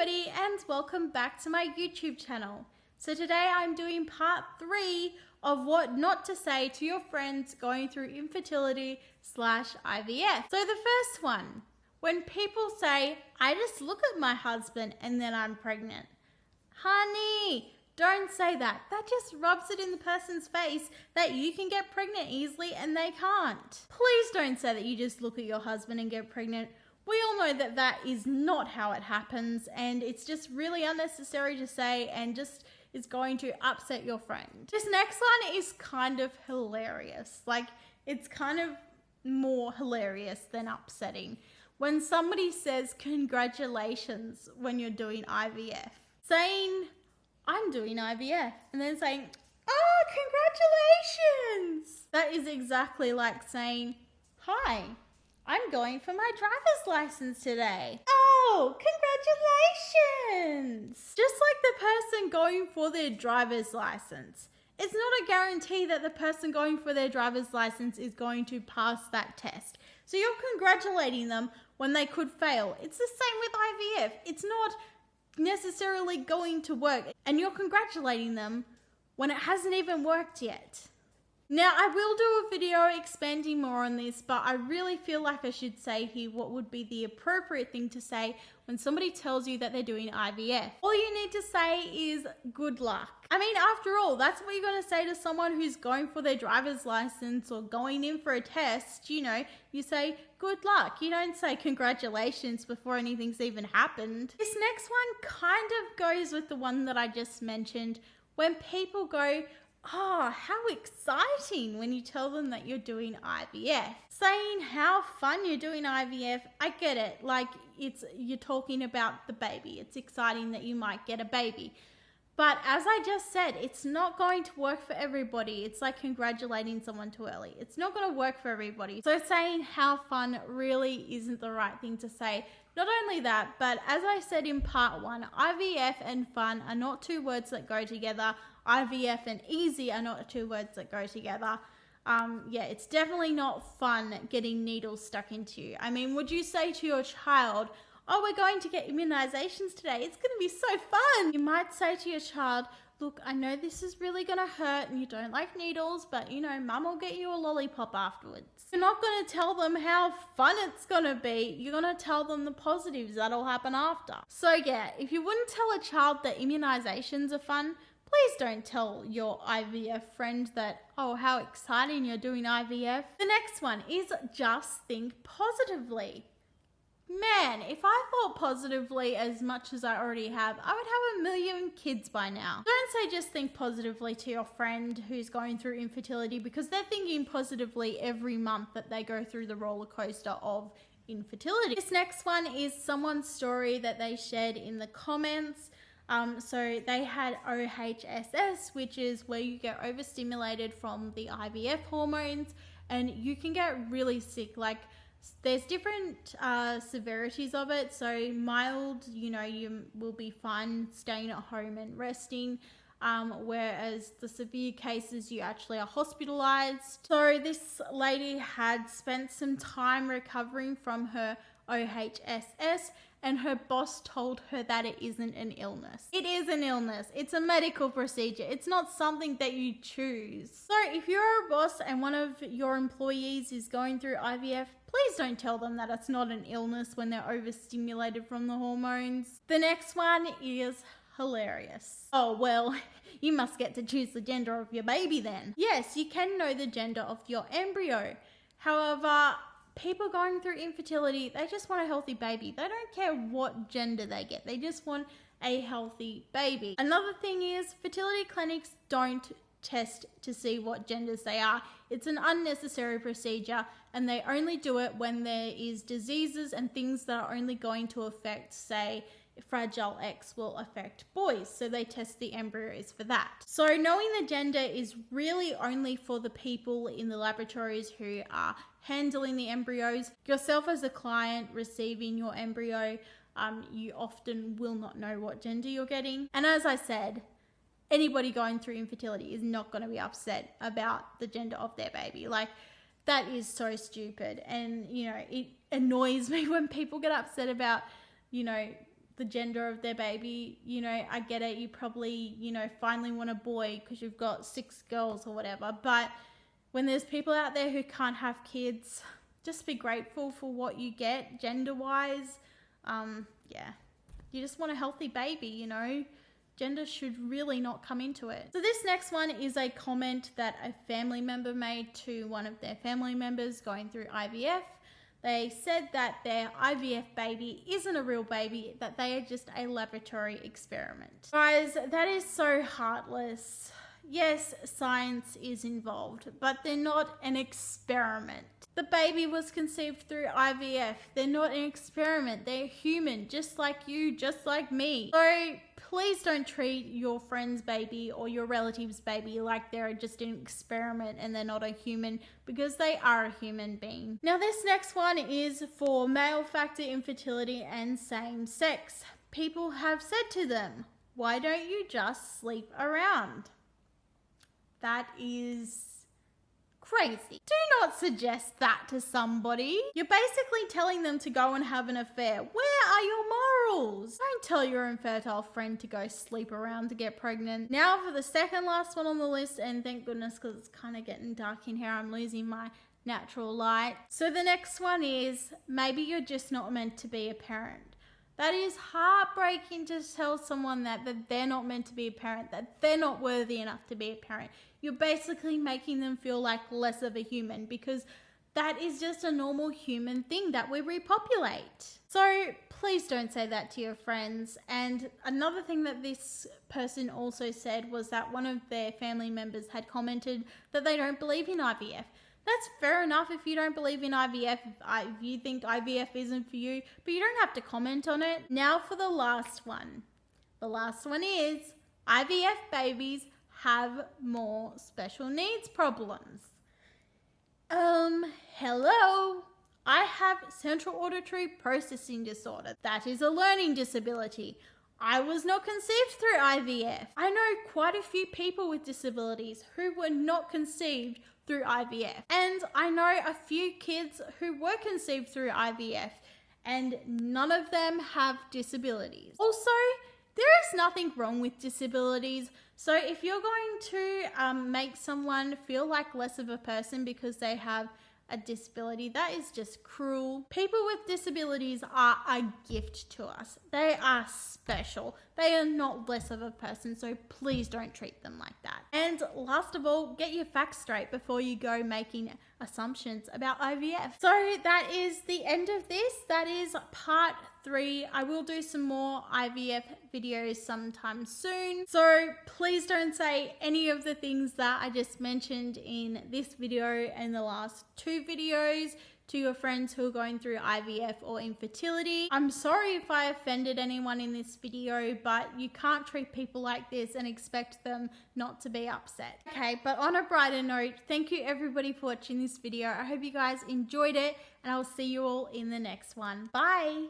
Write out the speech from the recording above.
everybody, and welcome back to my YouTube channel. So today I'm doing part 3 of what not to say to your friends going through infertility / IVF. So the first one, when people say, I just look at my husband and then I'm pregnant. Honey, don't say that. That just rubs it in the person's face that you can get pregnant easily and they can't. Please don't say that you just look at your husband and get pregnant. We all know that that is not how it happens, and it's just really unnecessary to say and just is going to upset your friend. This next one is kind of hilarious. Like, it's kind of more hilarious than upsetting. When somebody says congratulations when you're doing IVF. Saying, I'm doing IVF, and then saying, oh, congratulations! That is exactly like saying, hi, I'm going for my driver's license today. Oh, congratulations! Just like the person going for their driver's license. It's not a guarantee that the person going for their driver's license is going to pass that test. So you're congratulating them when they could fail. It's the same with IVF. It's not necessarily going to work, and you're congratulating them when it hasn't even worked yet. Now, I will do a video expanding more on this, but I really feel like I should say here what would be the appropriate thing to say when somebody tells you that they're doing IVF. All you need to say is good luck. I mean, after all, that's what you're going to say to someone who's going for their driver's license or going in for a test. You know, you say good luck. You don't say congratulations before anything's even happened. This next one kind of goes with the one that I just mentioned. When people go, oh, how exciting when you tell them that you're doing IVF. Saying how fun you're doing IVF, I get it. Like, you're talking about the baby. It's exciting that you might get a baby. But as I just said, it's not going to work for everybody. It's like congratulating someone too early. It's not going to work for everybody. So saying how fun really isn't the right thing to say. Not only that, but as I said in part 1, IVF and fun are not two words that go together. IVF and easy are not two words that go together. Yeah, it's definitely not fun getting needles stuck into you. I mean, would you say to your child, oh, we're going to get immunizations today. It's going to be so fun. You might say to your child, look, I know this is really going to hurt and you don't like needles, but you know, mum will get you a lollipop afterwards. You're not going to tell them how fun it's going to be. You're going to tell them the positives that'll happen after. So yeah, if you wouldn't tell a child that immunizations are fun, please don't tell your IVF friend that, oh, how exciting you're doing IVF. The next one is just think positively. Man, if I thought positively as much as I already have, I would have 1 million kids by now. Don't say just think positively to your friend who's going through infertility, because they're thinking positively every month that they go through the roller coaster of infertility. This next one is someone's story that they shared in the comments. So they had OHSS, which is where you get overstimulated from the IVF hormones, and you can get really sick. Like, there's different severities of it. So mild, you know, you will be fine staying at home and resting. Whereas the severe cases, you actually are hospitalized. So this lady had spent some time recovering from her OHSS, and her boss told her that it isn't an illness. It is an illness. It's a medical procedure. It's not something that you choose. So if you're a boss and one of your employees is going through IVF, please don't tell them that it's not an illness when they're overstimulated from the hormones. The next one is hilarious. Oh, well, you must get to choose the gender of your baby then. Yes, you can know the gender of your embryo. However, people going through infertility, they just want a healthy baby. They don't care what gender they get. They just want a healthy baby. Another thing is fertility clinics don't test to see what genders they are. It's an unnecessary procedure, and they only do it when there is diseases and things that are only going to affect, say, Fragile X will affect boys, so they test the embryos for that. So knowing the gender is really only for the people in the laboratories who are handling the embryos. Yourself as a client receiving your embryo, you often will not know what gender you're getting. And as I said, anybody going through infertility is not going to be upset about the gender of their baby. Like, that is so stupid. And, you know, it annoys me when people get upset about, you know, the gender of their baby. You know, I get it. You probably, you know, finally want a boy because you've got 6 girls or whatever. But when there's people out there who can't have kids, just be grateful for what you get gender-wise. Yeah, you just want a healthy baby, you know. Gender should really not come into it. So this next one is a comment that a family member made to one of their family members going through IVF. They said that their IVF baby isn't a real baby, that they are just a laboratory experiment. Guys, that is so heartless. Yes, science is involved, but they're not an experiment. The baby was conceived through IVF. They're not an experiment. They're human, just like you, just like me. So please don't treat your friend's baby or your relative's baby like they're just an experiment and they're not a human, because they are a human being. Now this next one is for male factor infertility and same sex. People have said to them, why don't you just sleep around? That is crazy. Do not suggest that to somebody. You're basically telling them to go and have an affair. Where are your morals? Don't tell your infertile friend to go sleep around to get pregnant. Now for the second last one on the list, and thank goodness because it's kind of getting dark in here. I'm losing my natural light. So the next one is, maybe you're just not meant to be a parent. That is heartbreaking to tell someone that they're not meant to be a parent, that they're not worthy enough to be a parent. You're basically making them feel like less of a human, because that is just a normal human thing that we repopulate. So please don't say that to your friends. And another thing that this person also said was that one of their family members had commented that they don't believe in IVF. That's fair enough if you don't believe in IVF, if you think IVF isn't for you, but you don't have to comment on it. Now for the last one. The last one is, IVF babies have more special needs problems. Hello? I have central auditory processing disorder. That is a learning disability. I was not conceived through IVF. I know quite a few people with disabilities who were not conceived through IVF. And I know a few kids who were conceived through IVF, and none of them have disabilities. Also, there is nothing wrong with disabilities. So if you're going to make someone feel like less of a person because they have a disability, that is just cruel. People with disabilities are a gift to us. They are special. They are not less of a person, so please don't treat them like that. And last of all, get your facts straight before you go making assumptions about IVF. So that is the end of this. That is part 3. I will do some more IVF videos sometime soon. So please don't say any of the things that I just mentioned in this video and the last 2 videos to your friends who are going through IVF or infertility. I'm sorry if I offended anyone in this video, but you can't treat people like this and expect them not to be upset. Okay, but on a brighter note, thank you everybody for watching this video. I hope you guys enjoyed it, and I'll see you all in the next one. Bye!